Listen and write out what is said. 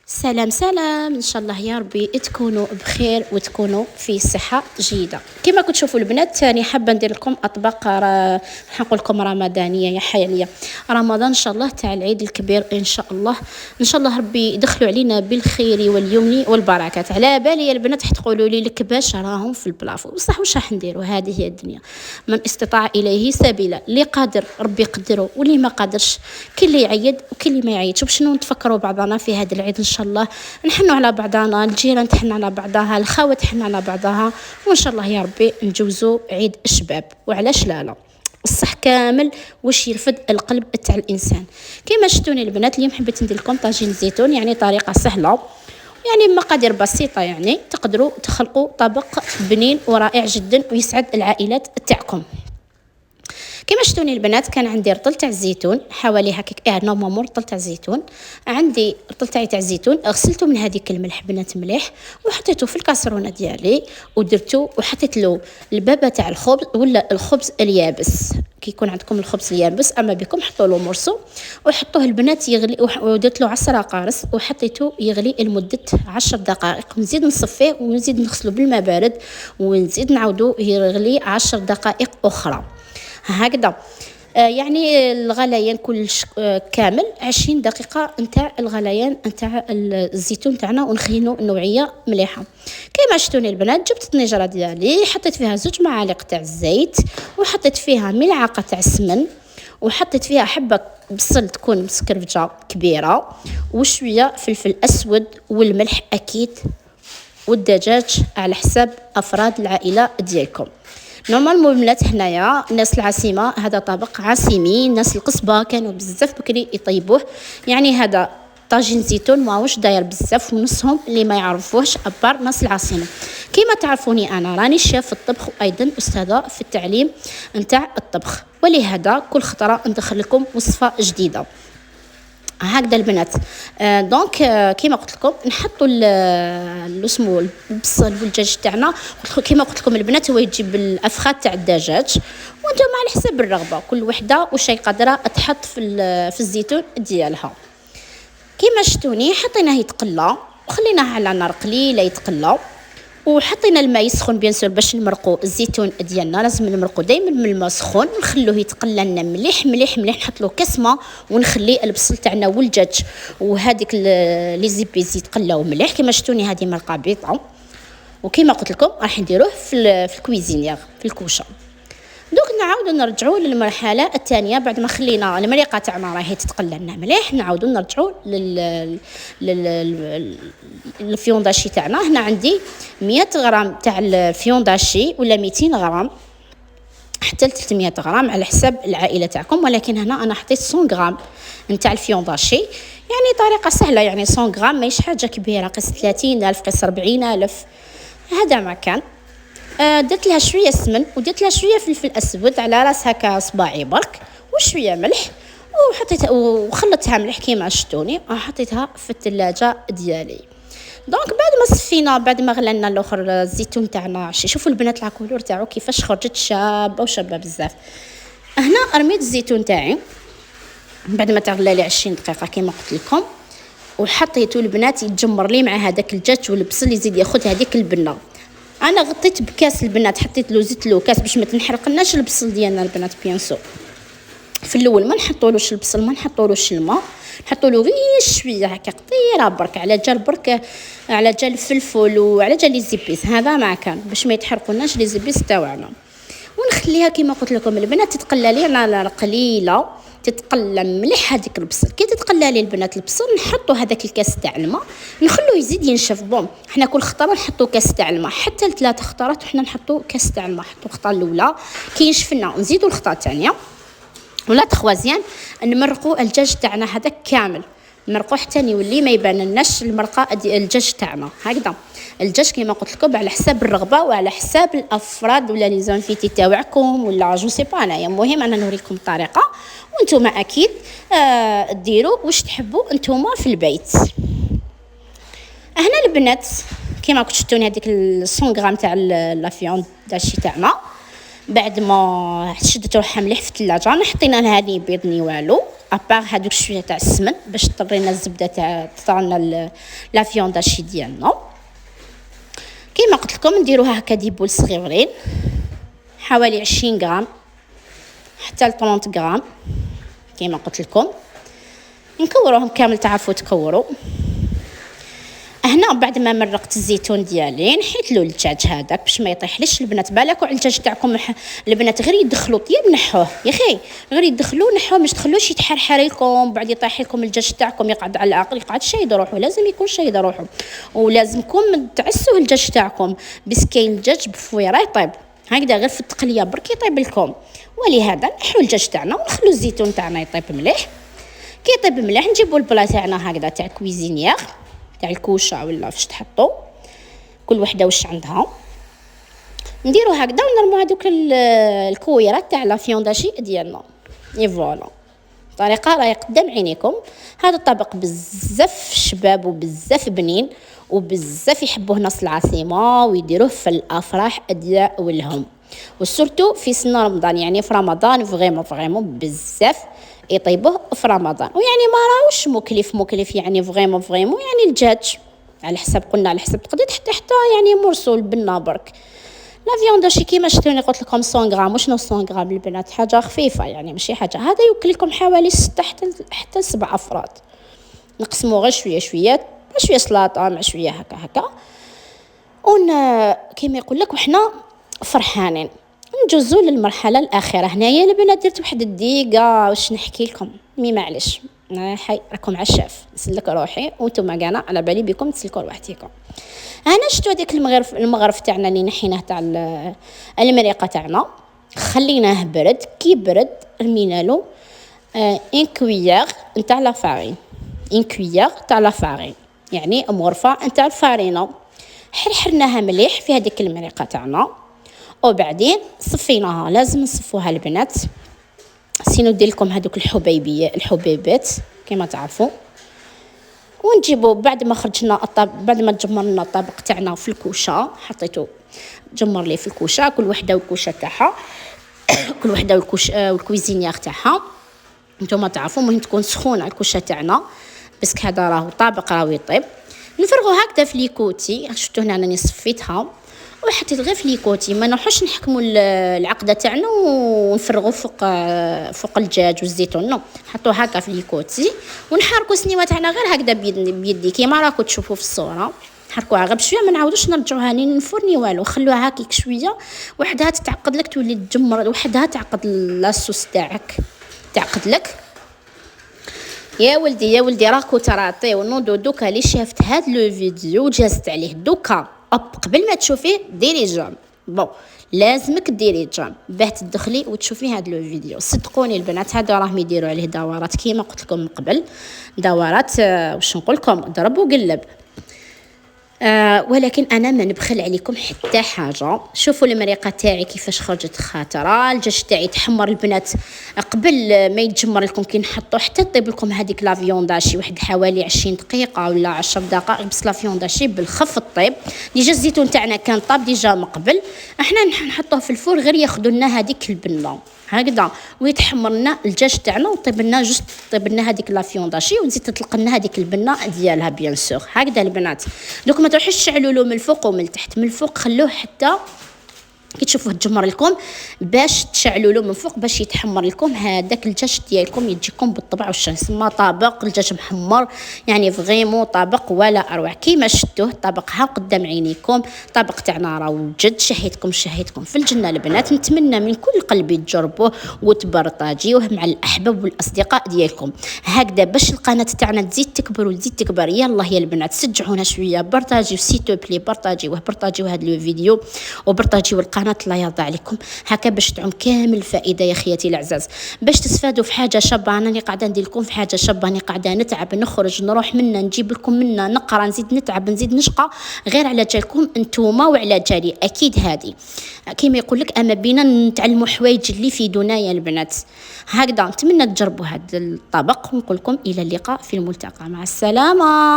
سلام سلام، ان شاء الله يا ربي تكونوا بخير وتكونوا في صحه جيده. كما كتشوفوا البنات ثاني حابه ندير لكم اطباق نقول لكم رمضانيه يا حاليه. رمضان ان شاء الله تاع العيد الكبير ان شاء الله، ان شاء الله ربي يدخلوا علينا بالخير واليمن والبركات. على بالي يا البنات تقولوا لي الكباش راهم في البلافو، بصح واش راح نديروا؟ هذه هي الدنيا، من استطاع اليه سبيلا. اللي قادر ربي يقدره، واللي ما قادرش كاين اللي يعيد وكاين اللي ما يعيدش. وبشنو نتفكروا بعضنا في هذا العيد ان شاء الله، نحنوا على بعضنا، الجيران تحن على بعضها، الخوات تحن على بعضها، وان شاء الله يا ربي نجوزوا عيد الشباب. وعلاش لا الصح كامل واش يرفد القلب تاع الانسان. كما شفتوني البنات اليوم حبيت ندير لكم طاجين زيتون، يعني طريقه سهله، يعني مقادير بسيطه، يعني تقدروا تخلقوا طبق بنين ورائع جدا ويسعد العائلات تاعكم. كما شفتوني البنات كان عندي رطل تاع الزيتون حوالي هكاك نورمالمون رطل تاع الزيتون. عندي رطل تاع الزيتون غسلته من هذيك الملح بنات مليح، وحطيته في الكاسرونه ديالي ودرته وحطيت له البابه تاع الخبز ولا الخبز اليابس. كي يكون عندكم الخبز اليابس اما بكم حطوا له مرسو وحطوه البنات يغلي، ودرت له 10 قارص وحطيته يغلي لمده 10 دقائق. نزيد نصفيه ونزيد نغسله بالماء بارد ونزيد نعاودو يغلي 10 دقائق اخرى هكذا. يعني الغليان كل كامل 20 دقيقة نتاع الغليان نتاع الزيتون تاعنا، ونخلينو النوعية مليحة. كما شفتوني البنات جبت الطنجرة ديالي، حطيت فيها 2 معالق تاع الزيت، وحطيت فيها ملعقة تاع السمن، وحطيت فيها حبة بصل تكون مسكرفجة كبيرة، وشوية فلفل أسود والملح أكيد، والدجاج على حساب أفراد العائلة ديالكم. نورمالمون البنات هنايا الناس العاصمه هذا طبق عاصمي، الناس القصبه كانوا بزاف بكري يطيبوه. يعني هذا طاجين زيتون ماهوش داير بزاف، ونصهم اللي ما يعرفوهش ابار ناس العاصمه. كما تعرفوني انا راني شيف في الطبخ، وايضا استاذه في التعليم نتاع الطبخ، ولهذا كل خطره ندخل لكم وصفه جديده هكذا البنات. دونك كيما قلت لكم نحطوا اسمو البصل والدجاج تاعنا. كيما قلت لكم البنات هو يجيب الافخاذ تاع الدجاج، وانتم على حسب الرغبه كل وحده وش قادره تحط في الزيتون ديالها. كيما شفتوني حطيناه يتقلى وخليناه على نار قليله يتقلى، وحطينا الماء يسخن بيان سور باش نمرقوا الزيتون ديالنا. لازم نمرقوا دائما من الماء سخون ونخلوه يتقلى لنا مليح مليح مليح. نحط له كسمه ونخلي البصل تاعنا والدجاج وهذيك لي زيبيز يتقلاو مليح. كما شفتوني هذه مرقه بيضه، وكما قلت لكم راح نديروه في الكويزينيير في الكوشه. دوك نعاودو نرجعوا للمرحله الثانيه بعد ما خلينا المريقه تاعنا راهي تتقلى لنا مليح. نعاودو نرجعوا الفيونداشي تاعنا. هنا عندي 100 غرام تاع الفيونداشي ولا 200 غرام حتى 300 غرام على حساب العائله تاعكم، ولكن هنا انا حطيت 100 غرام نتاع الفيونداشي. يعني طريقه سهله، يعني 100 غرام ماهيش حاجه كبيره، قيس 30,000 قيس 40,000 هذا ما كان. درت لها شويه سمن ودرت لها شويه فلفل اسود على راس هكا صباعي برك، وشويه ملح، وحطيتها وخلطتها مليح كيما شفتوني، وحطيتها في الثلاجه ديالي. دونك بعد ما صفينا بعد ما غلينا الاخر الزيتون تاعنا، شوفوا البنات الكولور تاعو كيفاش خرجت شابه وشابه بزاف. هنا رميت الزيتون تاعي بعد ما تغلى لي 20 دقيقه كيما قلت لكم، وحطيته البنات يتجمر لي مع هذاك الدجاج والبصل يزيد ياخذ هذيك البنه. انا غطيت بكاس البنات، حطيت له زيت له كاس باش ما تنحرقناش البصل ديالنا البنات. بيان سور في الاول ما نحطولوش البصل، ما نحطولوش الماء، نحطوا له غير شويه هكا قطيره برك على جال برك، على جال الفلفل وعلى جال لي زيبيس. هذا ما كان باش ما يتحرقوناش لي زيبيس تاعنا. ونخليها كما قلت لكم البنات تتقلى لي على قليله، تتقلى مليح هذيك البصل. كي تتقلى لي البنات البصل نحطوا هذاك الكاس تاع الماء نخلوه يزيد ينشف. بون حنا كل خطره نحطوا كاس تاع الماء، حتى ل3 خطرات وحنا نحطوا كاس تاع الماء. حطوا الخطره الاولى كي ينشف لنا نزيدوا الخطره الثانيه ولا تخوازيان، نمرقوا الدجاج تاعنا هذا كامل، نمرقوا حتى يولي ما يبان لناش المرقه الدجاج تاعنا هكذا. الدجاج كما قلت لكم على حساب الرغبه وعلى حساب الافراد ولا لي زانفيتي تاعكم ولا جو سي با. انايا المهم انا نوريكم الطريقه وانتم اكيد ديروا واش تحبوا انتم في البيت. هنا البنات كما كنتوا شفتوني هذيك 100 غرام تاع لا فيوند داشي تاعنا بعد ما شدت روحها مليح في الثلاجه، حطينا لها هذه بيض ني والو، ابار هذوك شويه تاع السمن باش طرينا الزبده تاع طرنا لا فيونداشي ديالنا. كيما قلت لكم نديروها هكا دي بول صغيورين حوالي 20 غرام حتى ل 30 غرام كيما قلت لكم. نكوروهم كامل، تعرفوا تكوروا. هنا بعد ما مرقت الزيتون ديالي نحيت له الدجاج هذاك باش ما يطيحليش البنات. بالك على الدجاج تاعكم البنات غير يدخلوا طياب نحوه يا اخي، غير يدخلوا نحوه، مش تخلوش يتحرحر لكم بعد يطيح لكم الدجاج تاعكم يقعد على الاخر، يقعد شايد روحو. لازم يكون شايد روحو، ولازمكم تعسوه الدجاج تاعكم بسكاين الدجاج بفويره يطيب هكذا غير في التقليه برك يطيب لكم. ولهذا نحيو الدجاج تاعنا ونخلو الزيتون تاعنا يطيب مليح. كي يطيب مليح نجيبو البلا تاعنا هكذا تاع كويزينيير تاع الكوشه ولا فاش تحطوا كل وحده واش عندها، نديرو هكذا ونرمو هذوك الكويرات تاع لا فيونداشي ديالنا. اي فوالا طريقه راهي قدام عينيكم. هذا الطبق بزاف شباب وبزاف بنين وبزاف يحبوه ناس العاصمه ويديروه في الافراح ادياء ولهم، وسورتو في سنة رمضان يعني في رمضان فريمون بزاف يطيبوه في رمضان. ويعني ما راهوش مكلف يعني فريمون يعني الدجاج على حسب قلنا على حسب تقدير حتى يعني مرسول بالنا برك. لا فيونداشي كيما شفتوني قلت لكم 100 غرام. وشنو 100 غرام البنات؟ حاجه خفيفه يعني ماشي حاجه. هذا يوكل لكم حوالي 6 حتى 7 افراد. نقسمو غير شويه شويه سلطه مع شويه هكا كيما يقول لك وحنا فرحانين. نجوزو للمرحله الاخيره. هنايا البنات درت واحد الدقيقه واش نحكي لكم معليش حي راكم عشاف نسلك روحي وانتم كاع على بالي بكم تسلكوا روحتكم. انا شفتوا هذاك المغرف تاعنا اللي نحيناه تاع المريقه تاعنا خليناه برد. كي برد رمينا له ان كويير نتاع لا فارين، ان كويير تاع لا فارين يعني مغرفه نتاع الفارينه. حرحرناها مليح في هذيك المريقه تاعنا وبعدين صفيناها. لازم نصفوها البنات سينو ندير لكم هذوك الحبيبات كما تعرفوا. ونجيبوا بعد ما خرجنا بعد ما جمرنا الطبق تاعنا في الكوشه، حطيته جمر لي في الكوشه كل وحده والكوشه تاعها كل وحده والكويزينيير تاعها نتوما تعرفوا. المهم تكون سخونه الكوشه تاعنا بس هذا راهو طابق راهو يطيب. نفرغوا هكذا في ليكوتي. شفتوا هنا راني صفيتها وحطيت غير في ليكوتي. ما نروحوش نحكموا العقده تاعنا ونفرغوا فوق الدجاج والزيتون، نو نحطوه هكا في ليكوتي ونحركوا السنيوه تاعنا غير هكذا بيدي كيما راكم تشوفوا في الصوره. نحركوها غير بشويه، ما نعاودوش نرجعوها للفرن والو. خلوها هكيك شويه وحدها تتعقد لك تولي تجمر وحدها تعقد لاصوص تاعك تعقد لك. يا ولدي راكو تراطيو نوضو دوكا لي شافت هاد لو فيديو جازت عليه دوكا قبل ما تشوفيه ديري جام. لازمك ديري جام باه تدخلي وتشوفي هاد لو فيديو. صدقوني البنات هذا راهم يديروا عليه دورات كيما قلت لكم من قبل، دورات واش نقول لكم ضرب وقلب. ولكن انا ما نبخل عليكم حتى حاجه. شوفوا المريقه تاعي كيفاش خرجت خاطره. الدجاج تاعي تحمر البنات قبل ما يتجمر لكم كي نحطوا حتى طيب لكم هذيك لا فيونداشي واحد حوالي 20 دقيقه ولا 10 دقائق بس لا فيونداشي بالخف الطيب. ديجا الزيتون تاعنا كان طاب ديجا من قبل. احنا نحطوه في الفور غير ياخذوا لنا هذيك البنه هكذا ويتحمر لنا الدجاج تاعنا وطيب لنا جوست طيب لنا هذيك لا فيونداشي وتزيد تطلق لنا هذيك البنه ديالها بيان سور هكذا البنات. دوك ما تروحوش تشعلوا له من الفوق ومن التحت. من الفوق خلوه حتى كي تشوفوه تجمر لكم باش تشعلوا له من فوق باش يتحمر لكم هذاك الدجاج ديالكم يجيكم بالطبع والشمس. يسمى طابق الدجاج محمر يعني فريمون طابق ولا اروع. كيما شفتوه طابق ها قدام عينيكم. طابق تاعنا راه وجد شهيتكم في الجنه البنات. نتمنى من كل قلبي تجربوه وتبارطاجيوه مع الاحباب والاصدقاء ديالكم هكذا باش القناه تاعنا تزيد تكبر وتزيد تكبر. يلا يا البنات سجعونا شويه بارطاجيو سيتو بلي بارطاجيو هذا الفيديو وبارطاجيو القناه لا يرضى عليكم هكا باش تعم كامل الفائده يا خياتي العزاز باش تستفادوا في حاجه شابه. انا قاعده ندير لكم في حاجه شابه. انا قاعده نتعب نخرج نروح منا نجيب لكم منا نقرا نزيد نتعب نزيد نشقى غير على جالكم انتوما وعلى جالي اكيد. هذه كيما يقول لك اما بينا نتعلموا حوايج اللي يفيدونا يا البنات هكذا. نتمنى تجربوا هذا الطبق ونقول لكم الى اللقاء في الملتقى. مع السلامه.